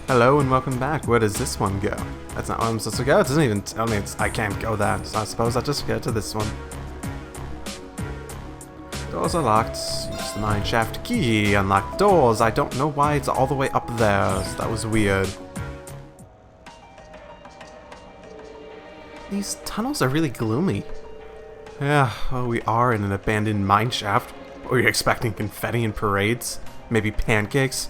Hello and welcome back. Where does this one go? That's not where I'm supposed to go. It doesn't even tell me I can't go there. So I suppose I'll just go to this one. Doors are locked. Use the mine shaft key. Unlock doors. I don't know why it's all the way up there. So that was weird. These tunnels are really gloomy. Yeah, well, we are in an abandoned mine shaft. Were you expecting confetti and parades? Maybe pancakes?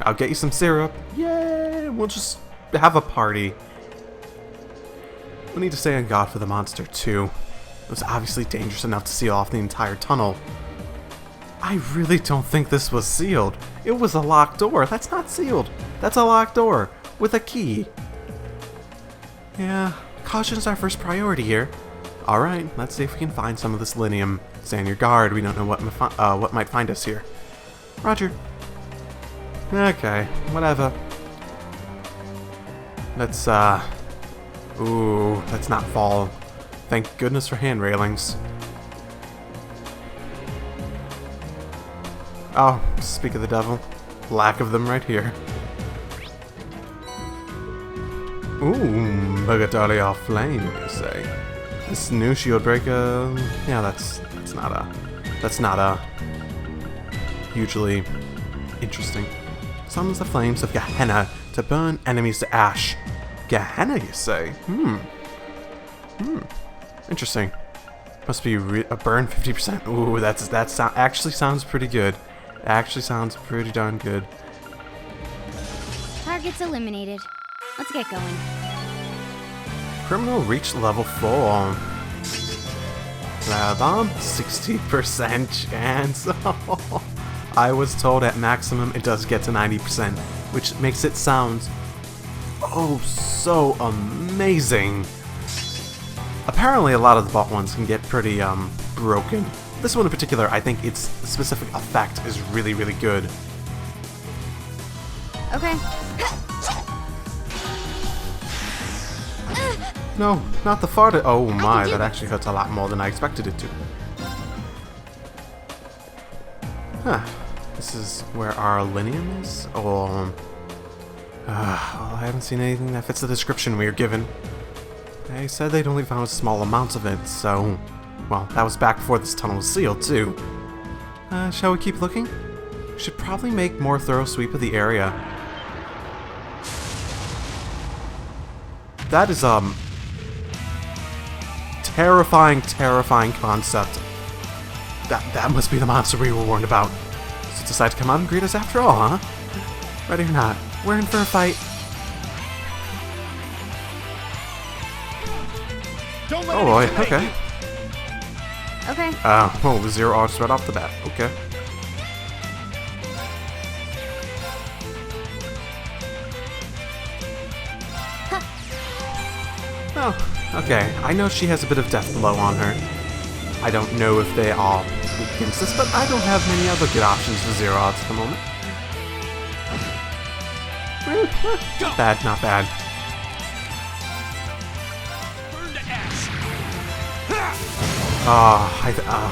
I'll get you some syrup. Yay! We'll just have a party. We need to stay on guard for the monster, too. It was obviously dangerous enough to seal off the entire tunnel. I really don't think this was sealed. It was a locked door. That's not sealed. That's a locked door with a key. Yeah, caution's our first priority here. Alright, let's see if we can find some of this linium. Stay on your guard. We don't know what might find us here. Roger. Okay, whatever. Let's let's not fall. Thank goodness for hand railings. Oh, speak of the devil. Lack of them right here. Ooh, Bugatalia flame, you say. This new shield breaker, yeah, that's not a hugely interesting. Summons the flames of Gehenna to burn enemies to ash. Gehenna, you say? Interesting. Must be a burn 50%. Ooh, that actually sounds pretty good. Actually sounds pretty darn good. Targets eliminated. Let's get going. Criminal reached level 4. Flower bomb, 60% chance. I was told at maximum it does get to 90%, which makes it sound oh so amazing. Apparently a lot of the bot ones can get pretty broken. This one in particular, I think its specific effect is really, really good. Okay. No, not the fart. Oh my, that actually hurts a lot more than I expected it to. Huh. This is where our linium is? Or... well, I haven't seen anything that fits the description we were given. They said they'd only found small amounts of it, so... well, that was back before this tunnel was sealed, too. Shall we keep looking? We should probably make more thorough sweep of the area. That is, terrifying, terrifying concept. That must be the monster we were warned about. So decide to come out and greet us after all, huh? Ready or not, we're in for a fight. Oh boy, okay. Okay. Oh, 0 odds right off the bat. Okay. Oh, okay. I know she has a bit of death blow on her. I don't know if they are against this, but I don't have many other good options for 0 odds at the moment. Not bad, not bad.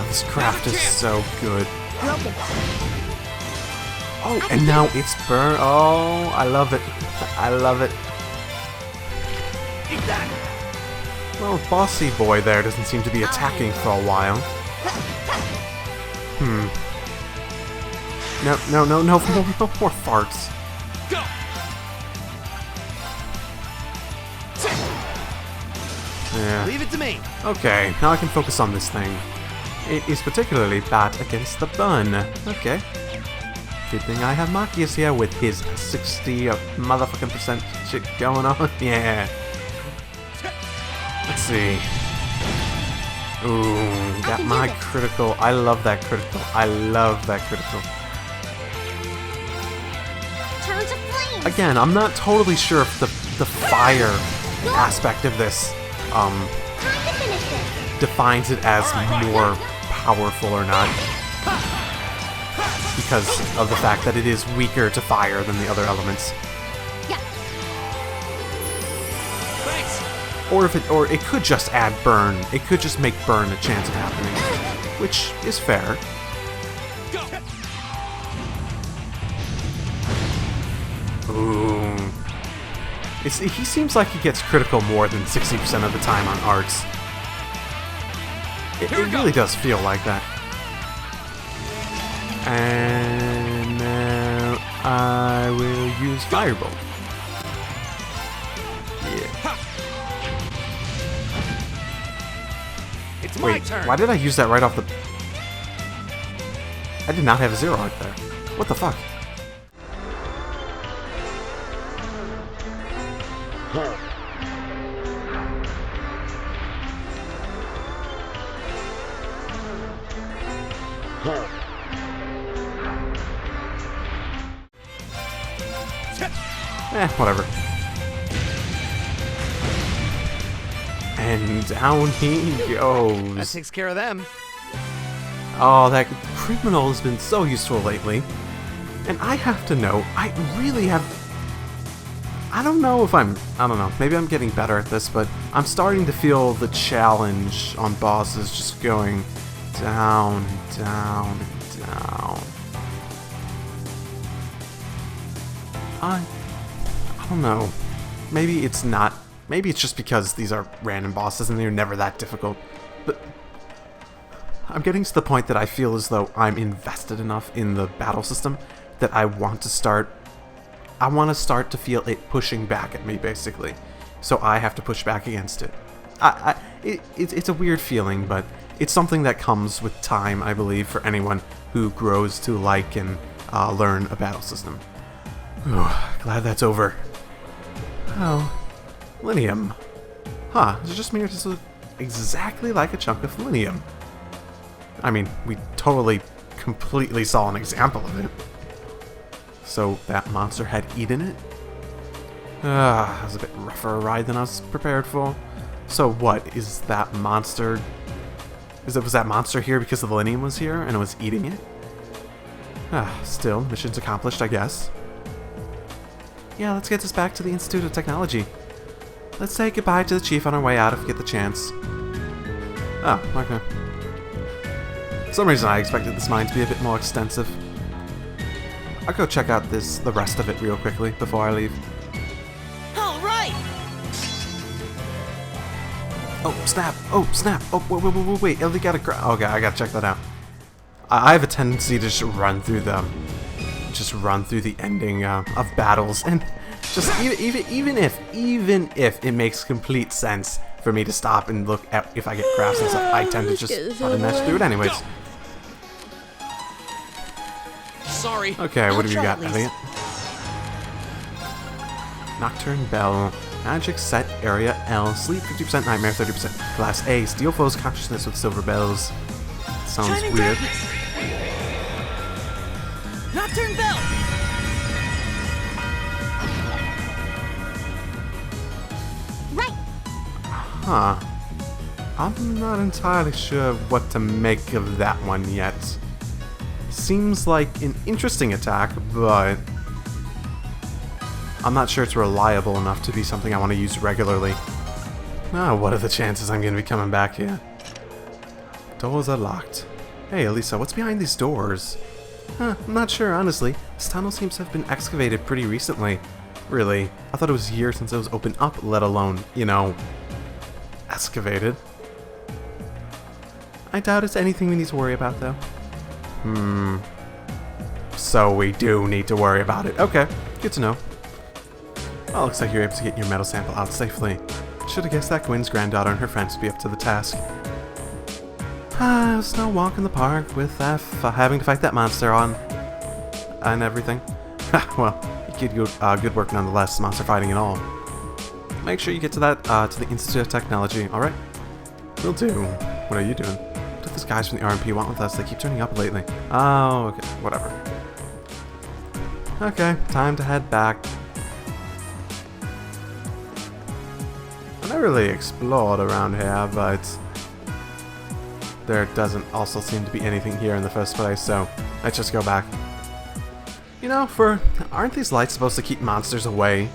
This craft is so good. Oh, and now it's burn. Oh, I love it. I love it. Well, Bossy Boy there doesn't seem to be attacking for a while. No more farts. Yeah. Leave it to me. Okay, now I can focus on this thing. It is particularly bad against the bun. Okay. Good thing I have Machias here with his 60 motherfucking percent shit going on. Yeah. Let's see. Ooh, got my critical. I love that critical. I love that critical. Charge of flames. Again, I'm not totally sure if the fire aspect of this defines it as more powerful or not, because of the fact that it is weaker to fire than the other elements. Yeah. Thanks. Or it could just add burn. It could just make burn a chance of happening, which is fair. Ooh. He seems like he gets critical more than 60% of the time on arts. It really does feel like that. And now I will use Firebolt. Yeah. It's my turn. Why did I use that right off the... I did not have a 0 right there. What the fuck? Whatever. And down he goes. That takes care of them. Oh, that criminal has been so useful lately. And I have to know, I really have... I don't know, maybe I'm getting better at this, but I'm starting to feel the challenge on bosses just going down, down, down. I don't know. Maybe it's not. Maybe it's just because these are random bosses and they're never that difficult. But I'm getting to the point that I feel as though I'm invested enough in the battle system that I want to start to feel it pushing back at me, basically. So I have to push back against it. It's a weird feeling, but it's something that comes with time, I believe, for anyone who grows to like and learn a battle system. Ooh, glad that's over. Oh, Linium. Huh, does it just mean it just looks exactly like a chunk of Linium? I mean, we totally, completely saw an example of it. So that monster had eaten it? That was a bit rougher a ride than I was prepared for. So what, is that monster... was that monster here because the Linium was here and it was eating it? Still, mission's accomplished, I guess. Yeah, let's get this back to the Institute of Technology. Let's say goodbye to the Chief on our way out if we get the chance. Oh, okay. For some reason I expected this mine to be a bit more extensive. I'll go check out the rest of it real quickly before I leave. All right. Oh, snap! Oh, snap! Oh, wait, Ellie got a okay, I gotta check that out. I have a tendency to just run through the ending of battles, and just even if it makes complete sense for me to stop and look at if I get crafts and stuff, I tend to just mash through it anyways. Sorry. Okay, what have you got, Elliot? Nocturne Bell. Magic set area L. Sleep 50%, nightmare 30%. Class A. Steal foes' consciousness with silver bells. Sounds weird. Nocturne Bell. Right. Huh. I'm not entirely sure what to make of that one yet. Seems like an interesting attack, but I'm not sure it's reliable enough to be something I want to use regularly. What are the chances I'm going to be coming back here? Doors are locked. Hey, Elisa, what's behind these doors? I'm not sure, honestly. This tunnel seems to have been excavated pretty recently. Really, I thought it was years since it was opened up, let alone, excavated. I doubt it's anything we need to worry about, though. So we do need to worry about it. Okay, good to know. Well, looks like you're able to get your metal sample out safely. Should have guessed that Gwen's granddaughter and her friends would be up to the task. It was no walk in the park with having to fight that monster on and everything. Well, you did good work nonetheless, monster fighting and all. Make sure you get to that to the Institute of Technology. All right, will do. What are you doing? What do these guys from the RMP want with us? They keep turning up lately. Oh, okay, whatever. Okay, time to head back. I never really explored around here, but there doesn't also seem to be anything here in the first place, so let's just go back. Aren't these lights supposed to keep monsters away?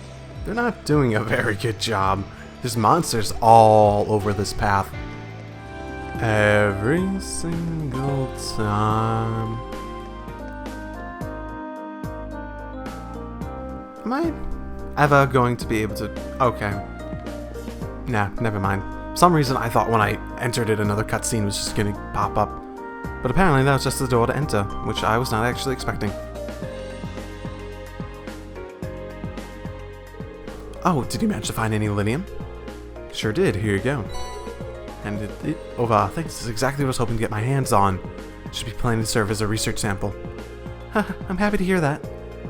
They're not doing a very good job. There's monsters all over this path. Every single time. Am I ever going to be able to... Okay. Nah, never mind. For some reason I thought when I entered it another cutscene was just gonna pop up. But apparently that was just the door to enter, which I was not actually expecting. Oh, did you manage to find any lithium? Sure did, here you go. And thanks, this is exactly what I was hoping to get my hands on. Should be planning to serve as a research sample. I'm happy to hear that.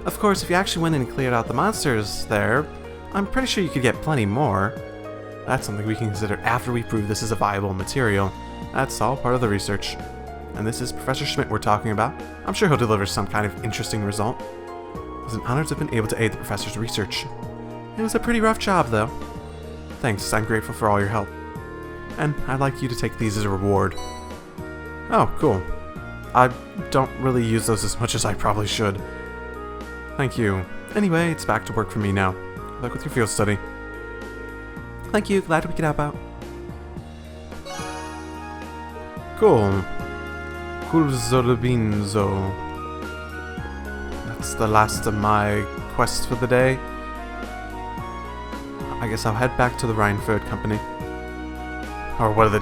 Of course, if you actually went in and cleared out the monsters there, I'm pretty sure you could get plenty more. That's something we can consider after we prove this is a viable material. That's all part of the research. And this is Professor Schmidt we're talking about. I'm sure he'll deliver some kind of interesting result. It was an honor to have been able to aid the professor's research. It was a pretty rough job, though. Thanks, I'm grateful for all your help. And I'd like you to take these as a reward. Oh, cool. I don't really use those as much as I probably should. Thank you. Anyway, it's back to work for me now. Good luck with your field study. Thank you, glad we could help out. Cool. Kulzolobinzo. That's the last of my quests for the day. I guess I'll head back to the Rhineford Company. Or what are the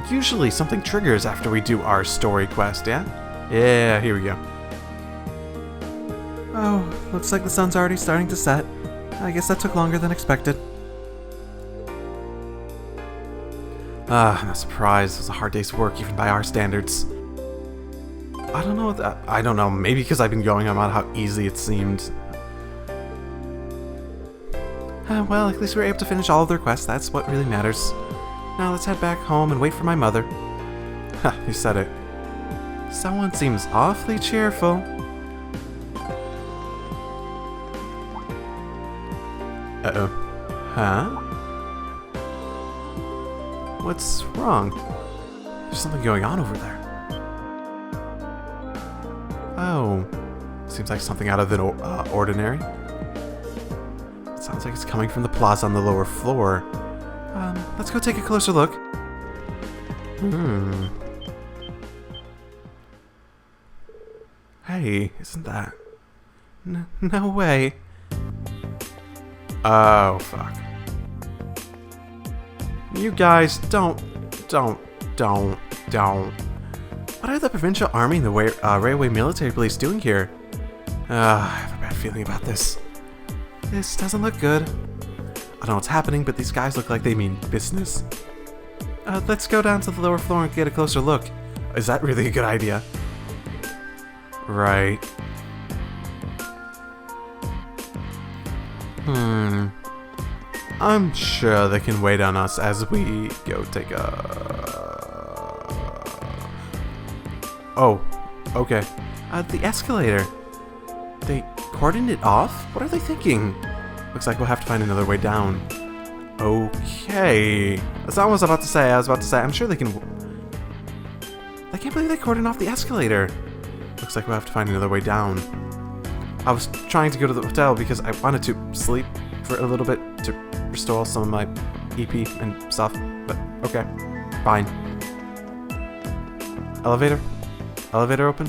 usually something triggers after we do our story quest, yeah? Yeah, here we go. Oh, looks like the sun's already starting to set. I guess that took longer than expected. I'm not surprised. It was a hard day's work, even by our standards. I don't know, maybe because I've been going on about how easy it seemed. Well, at least we were able to finish all of their quests. That's what really matters. Now let's head back home and wait for my mother. Ha, you said it. Someone seems awfully cheerful. Uh-oh. Huh? What's wrong? There's something going on over there. Oh. Seems like something out of the ordinary. It sounds like it's coming from the plaza on the lower floor. Let's go take a closer look. Hey, isn't that... No way. Oh, fuck. You guys, don't. What are the Provincial Army and the Railway Military Police doing here? I have a bad feeling about this. This doesn't look good. I don't know what's happening, but these guys look like they mean business. Let's go down to the lower floor and get a closer look. Is that really a good idea? Right. I'm sure they can wait on us as we go take a... Oh, okay. The escalator. They cordoned it off? What are they thinking? Looks like we'll have to find another way down. Okay. That's not what I was about to say. I was about to say, I'm sure they can... I can't believe they cordoned off the escalator. Looks like we'll have to find another way down. I was trying to go to the hotel because I wanted to sleep for a little bit to restore some of my EP and stuff, but okay, fine. Elevator? Elevator open?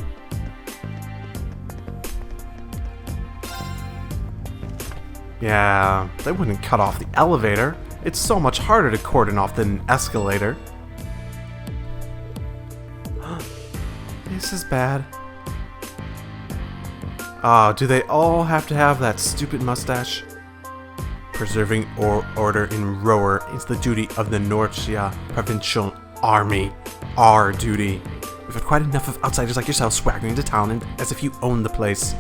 Yeah, they wouldn't cut off the elevator. It's so much harder to cordon off than an escalator. This is bad. Do they all have to have that stupid mustache? Preserving order in Rower is the duty of the Norcia Provincial Army. Our duty. We've had quite enough of outsiders like yourself swaggering into town and as if you own the place.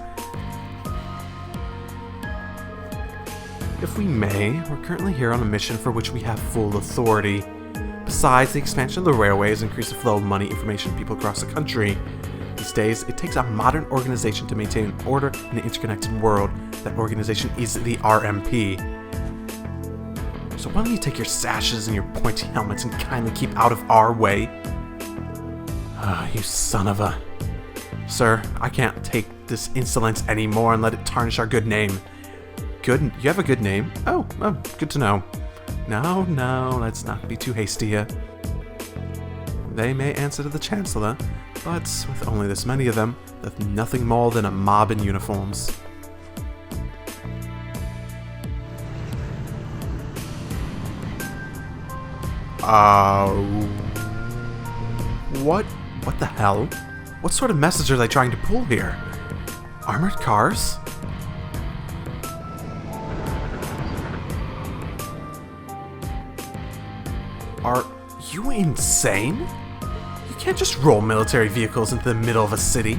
If we may, we're currently here on a mission for which we have full authority. Besides, the expansion of the railway has increased the flow of money, information, people across the country. These days, it takes a modern organization to maintain order in an interconnected world. That organization is the RMP. So why don't you take your sashes and your pointy helmets and kindly keep out of our way? You son of a... Sir, I can't take this insolence anymore and let it tarnish our good name. Good? You have a good name? Oh, good to know. No, let's not be too hasty here. They may answer to the Chancellor, but with only this many of them, they're nothing more than a mob in uniforms. What the hell? What sort of message are they trying to pull here? Armored cars? Are you insane? You can't just roll military vehicles into the middle of a city.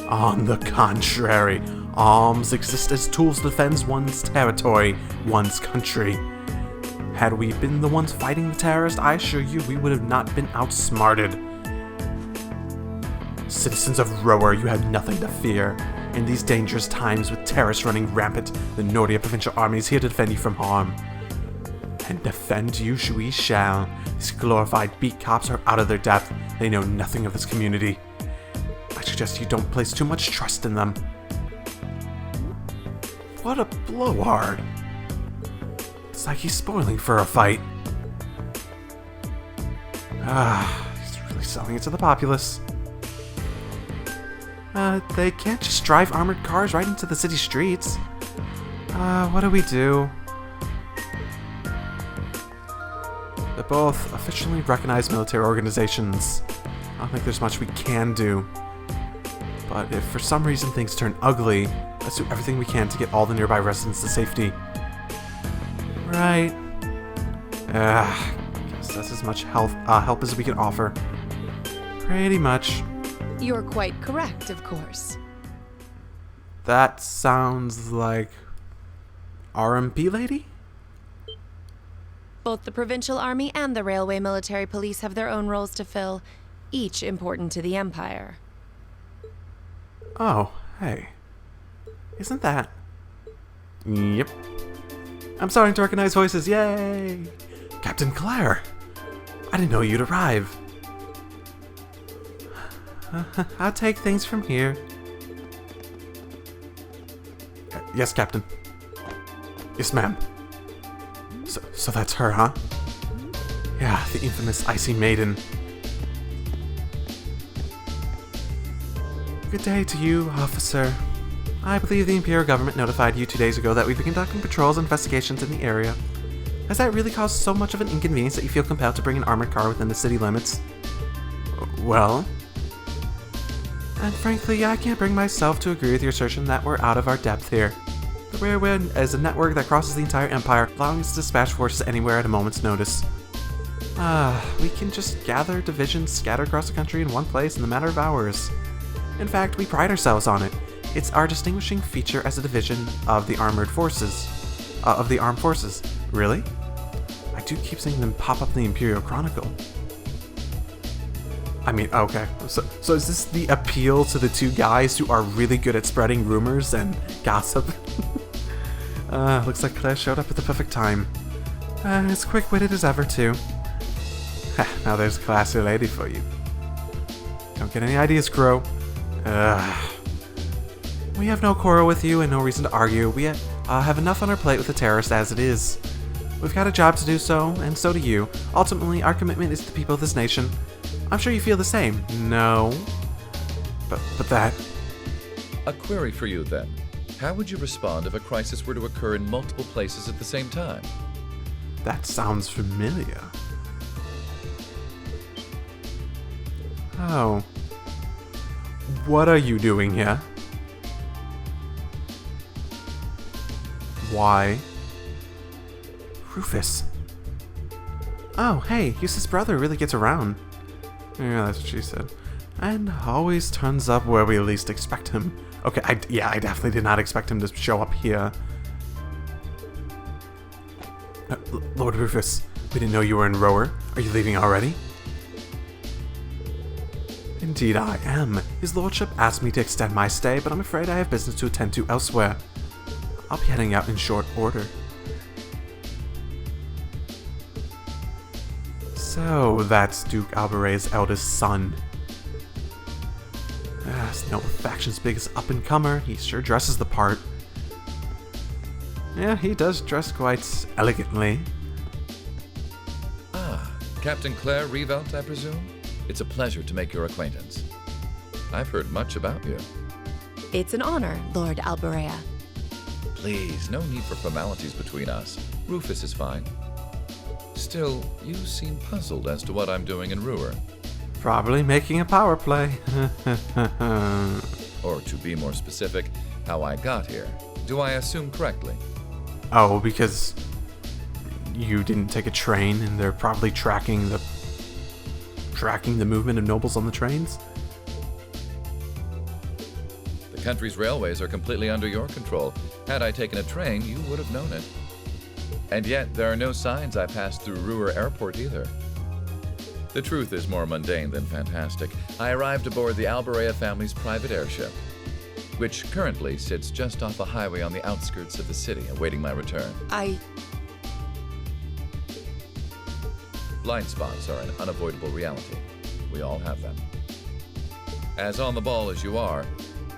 On the contrary, arms exist as tools to defend one's territory, one's country. Had we been the ones fighting the terrorists, I assure you we would have not been outsmarted. Citizens of Rower, you have nothing to fear. In these dangerous times with terrorists running rampant, the Nordia Provincial Army is here to defend you from harm. And defend you we shall. These glorified beat cops are out of their depth. They know nothing of this community. I suggest you don't place too much trust in them. What a blowhard. It's like he's spoiling for a fight. He's really selling it to the populace. They can't just drive armored cars right into the city streets. What do? They're both officially recognized military organizations. I don't think there's much we can do. But if for some reason things turn ugly, let's do everything we can to get all the nearby residents to safety. Right. Guess that's as much help as we can offer. Pretty much. You're quite correct, of course. That sounds like RMP lady? Both the Provincial Army and the Railway Military Police have their own roles to fill, each important to the Empire. Oh, hey. Isn't that... Yep. I'm starting to recognize voices, yay! Captain Claire! I didn't know you'd arrive. I'll take things from here. Yes, Captain. Yes, ma'am. So that's her, huh? Yeah, the infamous Icy Maiden. Good day to you, officer. I believe the Imperial government notified you 2 days ago that we've been conducting patrols and investigations in the area. Has that really caused so much of an inconvenience that you feel compelled to bring an armored car within the city limits? Well... And frankly, I can't bring myself to agree with your assertion that we're out of our depth here. The Railway is a network that crosses the entire Empire, allowing us to dispatch forces anywhere at a moment's notice. We can just gather divisions scattered across the country in one place in a matter of hours. In fact, we pride ourselves on it. It's our distinguishing feature as a division of the armed forces. Really? I do keep seeing them pop up in the Imperial Chronicle. I mean, okay. So is this the appeal to the two guys who are really good at spreading rumors and gossip? Looks like Claire showed up at the perfect time. As quick-witted as ever, too. Now there's a classy lady for you. Don't get any ideas, Crow. We have no quarrel with you and no reason to argue. We have enough on our plate with the terrorists as it is. We've got a job to do so, and so do you. Ultimately, our commitment is to the people of this nation. I'm sure you feel the same. No. But that... A query for you, then. How would you respond if a crisis were to occur in multiple places at the same time? That sounds familiar. Oh. What are you doing here? Why? Rufus. Oh, hey, Eustace's brother really gets around. Yeah, that's what she said. And always turns up where we least expect him. Okay, I definitely did not expect him to show up here. Lord Rufus, we didn't know you were in Rower. Are you leaving already? Indeed I am. His lordship asked me to extend my stay, but I'm afraid I have business to attend to elsewhere. I'll be heading out in short order. So, that's Duke Albare's eldest son. As no faction's biggest up-and-comer, he sure dresses the part. Yeah, he does dress quite elegantly. Ah, Captain Claire Revelt, I presume? It's a pleasure to make your acquaintance. I've heard much about you. It's an honor, Lord Alberea. Please, no need for formalities between us. Rufus is fine. Still, you seem puzzled as to what I'm doing in Ruhr. Probably making a power play. Or to be more specific, how I got here. Do I assume correctly? Oh, because you didn't take a train and they're probably tracking the movement of nobles on the trains? The country's railways are completely under your control. Had I taken a train, you would have known it. And yet, there are no signs I passed through Ruhr Airport either. The truth is more mundane than fantastic. I arrived aboard the Alberea family's private airship, which currently sits just off a highway on the outskirts of the city, awaiting my return. Blind spots are an unavoidable reality. We all have them. As on the ball as you are,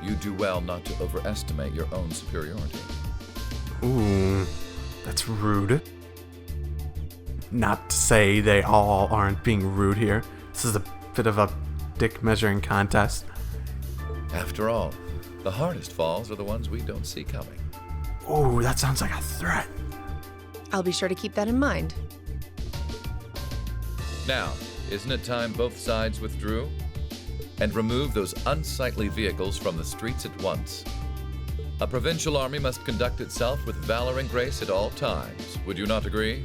you do well not to overestimate your own superiority. Ooh, that's rude. Not to say they all aren't being rude here. This is a bit of a dick measuring contest. After all, the hardest falls are the ones we don't see coming. Ooh, that sounds like a threat. I'll be sure to keep that in mind. Now, isn't it time both sides withdrew? And remove those unsightly vehicles from the streets at once. A provincial army must conduct itself with valor and grace at all times. Would you not agree?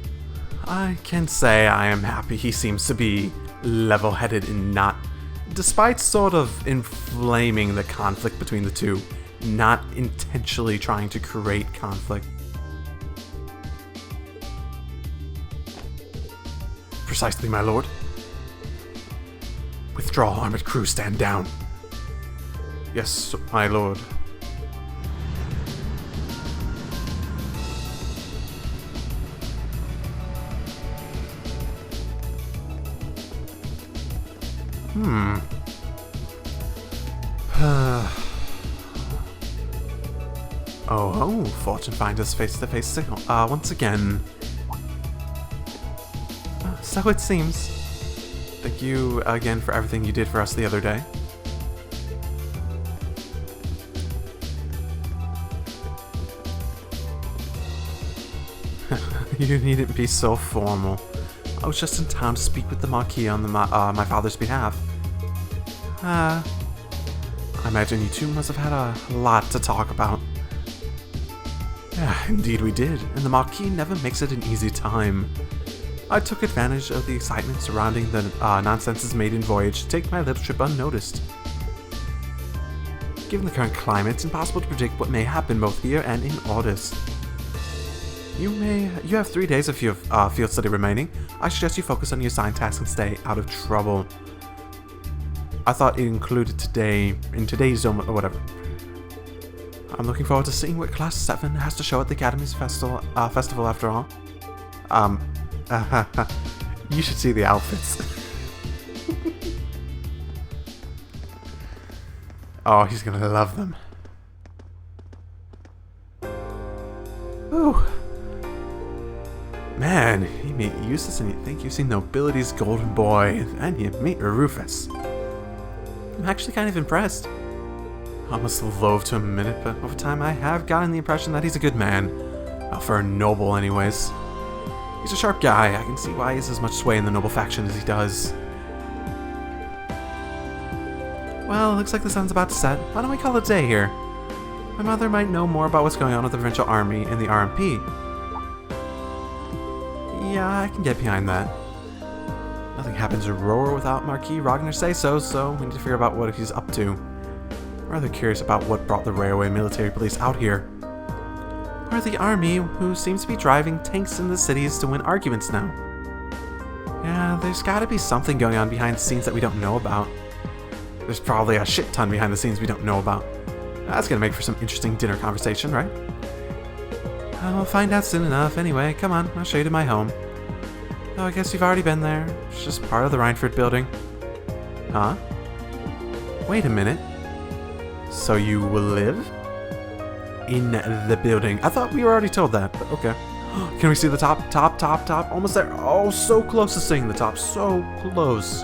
I can say I am happy he seems to be level-headed and not, despite sort of inflaming the conflict between the two, not intentionally trying to create conflict. Precisely, my lord. Withdraw, armored crew, stand down. Yes, my lord. Oh, fortune finder's face-to-face signal. Once again. So it seems. Thank you again for everything you did for us the other day. You needn't be so formal. I was just in town to speak with the Marquis on my father's behalf. I imagine you two must have had a lot to talk about. Yeah, indeed we did, and the Marquis never makes it an easy time. I took advantage of the excitement surrounding the Nonsense's maiden voyage to take my little trip unnoticed. Given the current climate, it's impossible to predict what may happen both here and in August. You have 3 days of field study remaining. I suggest you focus on your assigned task and stay out of trouble. I thought it included today's zone or whatever. I'm looking forward to seeing what Class 7 has to show at the Academy's festival after all. You should see the outfits. Oh, he's gonna love them. Ooh. Man, you meet Eustace and you think you've seen nobility's golden boy, and you meet Rufus. I'm actually kind of impressed. I almost loathe to admit it, but over time I have gotten the impression that he's a good man. For a noble anyways. He's a sharp guy. I can see why he has as much sway in the noble faction as he does. Well, looks like the sun's about to set. Why don't we call it a day here? My mother might know more about what's going on with the provincial army and the RMP. Yeah, I can get behind that. Nothing happens to Roar without Marquis Ragnar say so we need to figure out what he's up to. I'm rather curious about what brought the railway military police out here. Or the army, who seems to be driving tanks in the cities to win arguments now. Yeah, there's gotta be something going on behind the scenes that we don't know about. There's probably a shit ton behind the scenes we don't know about. That's gonna make for some interesting dinner conversation, right? We'll find out soon enough. Anyway, come on, I'll show you to my home. Oh, I guess you've already been there. It's just part of the Reinford building. Huh? Wait a minute. So you will live? in the building. I thought we were already told that, but okay. Can we see the top? Top. Almost there. Oh, so close to seeing the top. So close.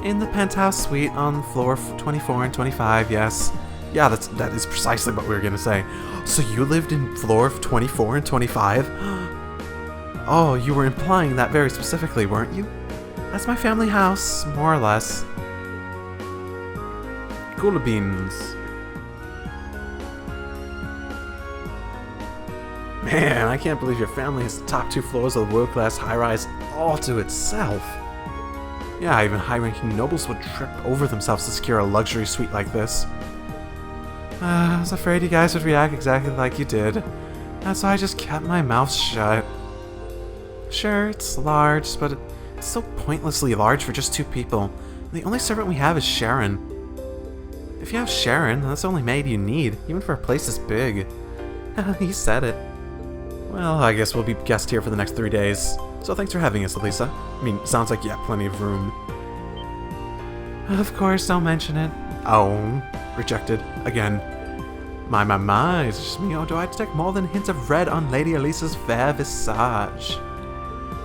In the penthouse suite on floor 24 and 25, yes. Yeah, that is precisely what we were going to say. So you lived in floor 24 and 25? Oh, you were implying that very specifically, weren't you? That's my family house, more or less. Cool beans. Man, I can't believe your family has the top 2 floors of the world-class high-rise all to itself. Yeah, even high-ranking nobles would trip over themselves to secure a luxury suite like this. I was afraid you guys would react exactly like you did. That's why I just kept my mouth shut. Sure, it's large, but it's so pointlessly large for just 2 people. The only servant we have is Sharon. If you have Sharon, that's the only maid you need, even for a place this big. He said it. Well, I guess we'll be guests here for the next 3 days. So thanks for having us, Elisa. I mean, sounds like you have plenty of room. Of course, don't mention it. Oh, rejected. Again. My, it's just me, or do I detect more than hints of red on Lady Elisa's fair visage?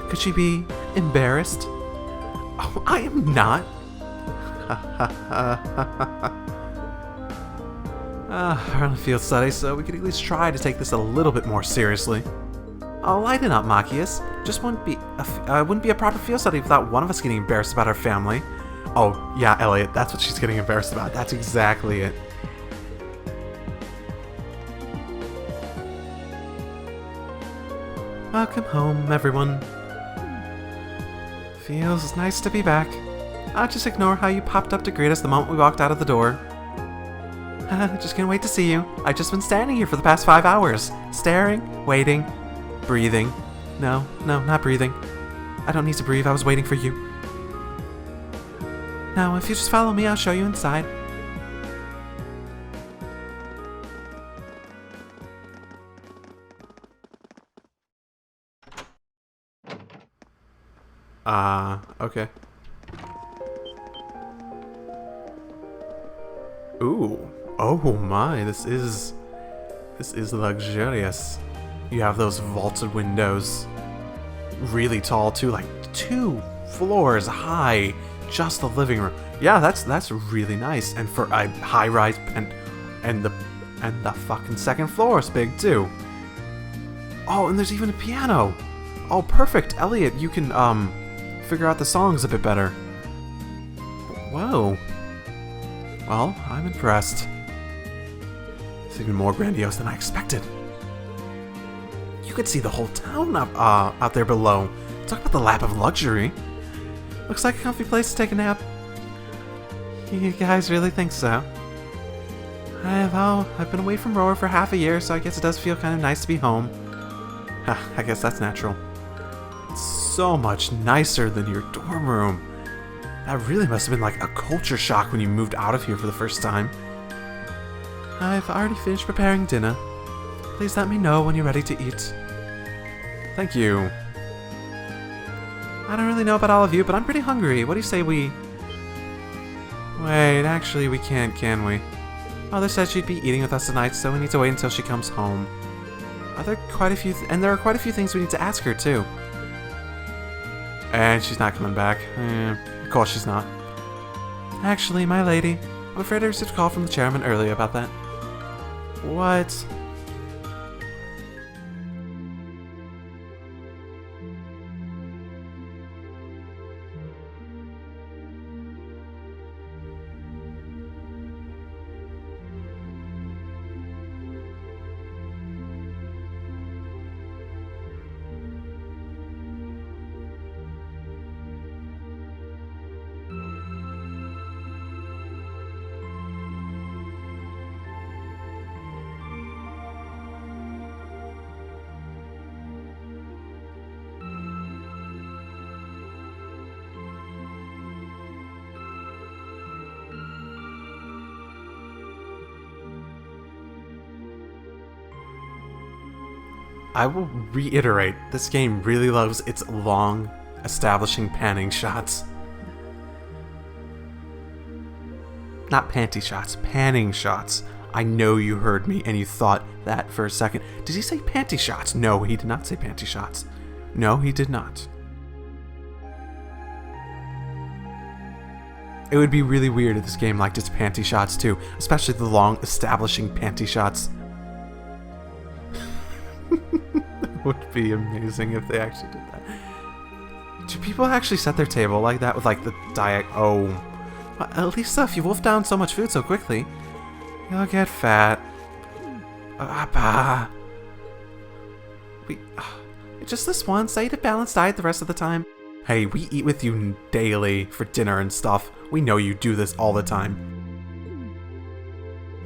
Could she be embarrassed? Oh, I am not. We're on a field study, so we could at least try to take this a little bit more seriously. Oh, lighten up, Machias. Just wouldn't be a proper field study without one of us getting embarrassed about our family. Oh, yeah, Elliot, that's what she's getting embarrassed about. That's exactly it. Welcome home, everyone. Feels nice to be back. I'll just ignore how you popped up to greet us the moment we walked out of the door. Just can't wait to see you. I've just been standing here for the past 5 hours. Staring, waiting, breathing. No, not breathing. I don't need to breathe, I was waiting for you. Now, if you just follow me, I'll show you inside. Okay. Ooh. Oh my, this is luxurious. You have those vaulted windows. Really tall too, like 2 floors high. Just the living room. Yeah, that's really nice. And for a high rise and the fucking second floor is big too. Oh, and there's even a piano. Oh, perfect. Elliot, you can figure out the songs a bit better. Whoa. Well, I'm impressed. It's even more grandiose than I expected. You could see the whole town out there below. Talk about the lap of luxury. Looks like a comfy place to take a nap. You guys really think so? I've been away from Roar for half a year, so I guess it does feel kind of nice to be home. I guess that's natural. It's so much nicer than your dorm room. That really must have been like a culture shock when you moved out of here for the first time. I've already finished preparing dinner. Please let me know when you're ready to eat. Thank you. I don't really know about all of you, but I'm pretty hungry. What do you say we... Wait, actually we can't, can we? Mother said she'd be eating with us tonight, so we need to wait until she comes home. There are quite a few things we need to ask her, too. And she's not coming back. Of course she's not. Actually, my lady, I'm afraid I received a call from the chairman earlier about that. What? I will reiterate, this game really loves its long, establishing panning shots. Not panty shots, panning shots. I know you heard me and you thought that for a second. Did he say panty shots? No, he did not say panty shots. No, he did not. It would be really weird if this game liked its panty shots too, especially the long establishing panty shots. It would be amazing if they actually did that. Do people actually set their table like that with like the diet? Oh, at least if you wolf down so much food so quickly, you'll get fat. Just this once. I eat a balanced diet the rest of the time. Hey, we eat with you daily for dinner and stuff. We know you do this all the time.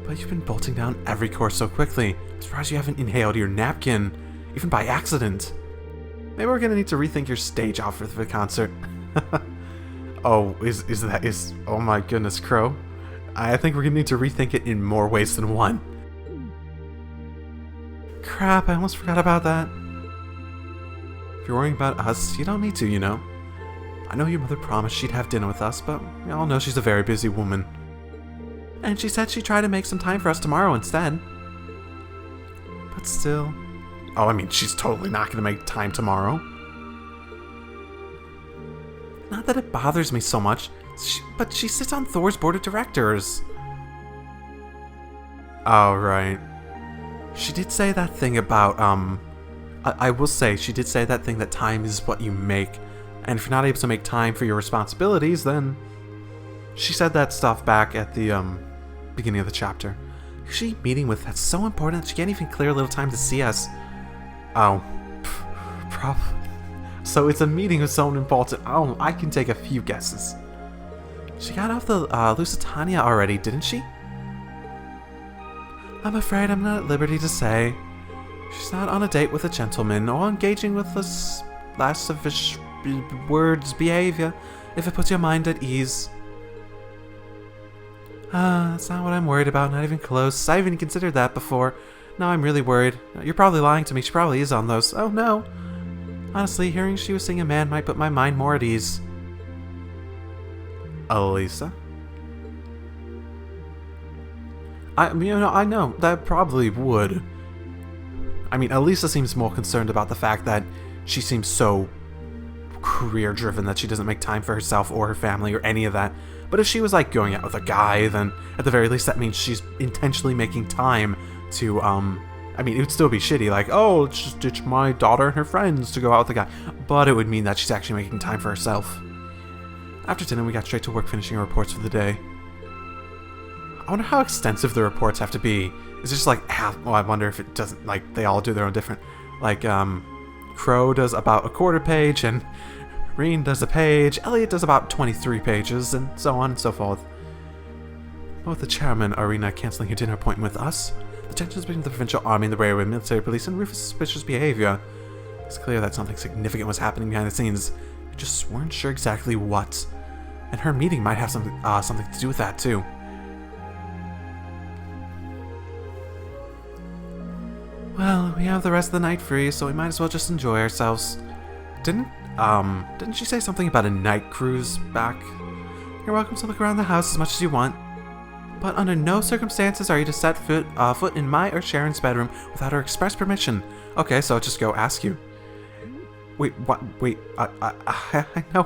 But you've been bolting down every course so quickly. I'm surprised you haven't inhaled your napkin, even by accident. Maybe we're gonna need to rethink your stage outfit for the concert. Oh, oh my goodness, Crow. I think we're gonna need to rethink it in more ways than one. Crap, I almost forgot about that. If you're worrying about us, you don't need to, you know. I know your mother promised she'd have dinner with us, but we all know she's a very busy woman. And she said she'd try to make some time for us tomorrow instead. But still... Oh, I mean, she's totally not going to make time tomorrow. Not that it bothers me so much, but she sits on Thor's board of directors. Oh, right. She did say that thing about, I will say, she did say that thing that time is what you make. And if you're not able to make time for your responsibilities, then... She said that stuff back at the, beginning of the chapter. Who's she meeting with that's so important that she can't even clear a little time to see us? Oh, probably. So it's a meeting with someone important. Oh, I can take a few guesses. She got off the Lusitania already, didn't she? I'm afraid I'm not at liberty to say. She's not on a date with a gentleman or engaging with a lascivious words behavior, if it puts your mind at ease. That's not what I'm worried about, not even close. I haven't considered that before. Now I'm really worried. You're probably lying to me, she probably is on those. Oh no. Honestly, hearing she was seeing a man might put my mind more at ease. Elisa? I know, that probably would. I mean, Elisa seems more concerned about the fact that she seems so career-driven that she doesn't make time for herself or her family or any of that. But if she was, like, going out with a guy, then at the very least that means she's intentionally making time to, I mean, it would still be shitty, like, oh, let's just ditch my daughter and her friends to go out with a guy. But it would mean that she's actually making time for herself. After dinner, we got straight to work finishing our reports for the day. I wonder how extensive the reports have to be. Is it just like half? Well, I wonder if it doesn't, like, they all do their own different. Like, Crow does about a quarter page, and Reen does a page, Elliot does about 23 pages, and so on and so forth. Both the chairman, Arena, canceling her dinner appointment with us, the tensions between the provincial army and the railway military police, and Rufus' suspicious behavior. It's clear that something significant was happening behind the scenes. We just weren't sure exactly what. And her meeting might have something to do with that, too. Well, we have the rest of the night free, so we might as well just enjoy ourselves. Didn't she say something about a night cruise back? You're welcome to look around the house as much as you want. But under no circumstances are you to set foot in my or Sharon's bedroom without her express permission. Okay, so I'll just go ask you. Wait, what? Wait, I know.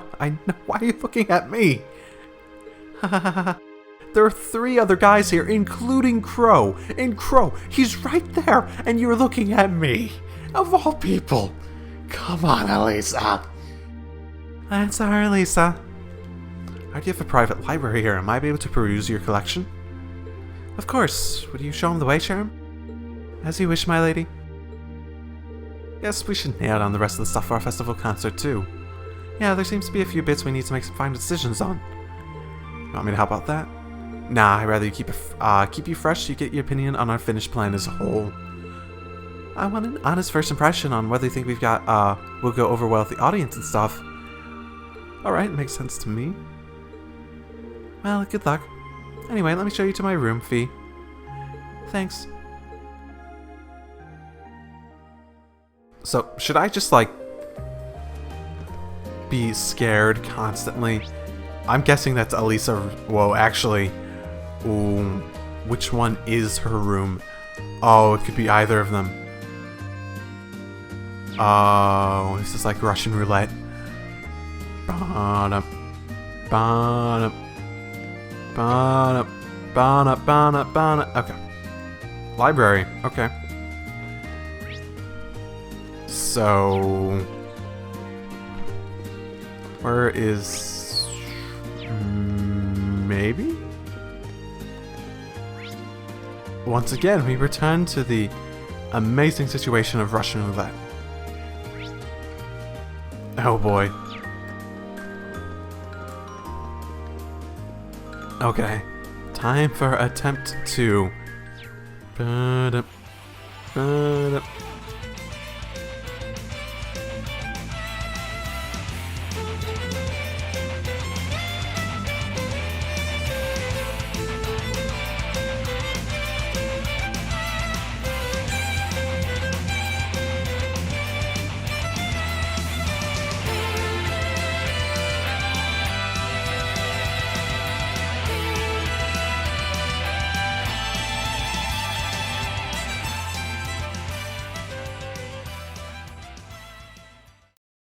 Why are you looking at me? There are 3 other guys here, including Crow. And Crow, he's right there, and you're looking at me. Of all people. Come on, Elisa. That's our Elisa. I do have a private library here. I might be able to peruse your collection. Of course. Would you show him the way, Sharon? As you wish, my lady. Yes, we should nail down the rest of the stuff for our festival concert, too. Yeah, there seems to be a few bits we need to make some final decisions on. You want me to help out that? Nah, I'd rather you keep you fresh so you get your opinion on our finished plan as a whole. I want an honest first impression on whether you think we've got, will go over well with the audience and stuff. Alright, makes sense to me. Well, good luck. Anyway, let me show you to my room, Fee. Thanks. So, should I just, like, be scared constantly? I'm guessing that's Elisa. Whoa, actually. Ooh. which one is her room. Oh, it could be either of them. Oh, this is like Russian roulette. Ba-da, ba-da, ba-da, ba-da, ba-da, ba-da. Okay. Library. Okay. So... where is... maybe? Once again, we return to the amazing situation of Russian roulette. Oh boy. Okay. Time for attempt 2. Ba-da, ba-da.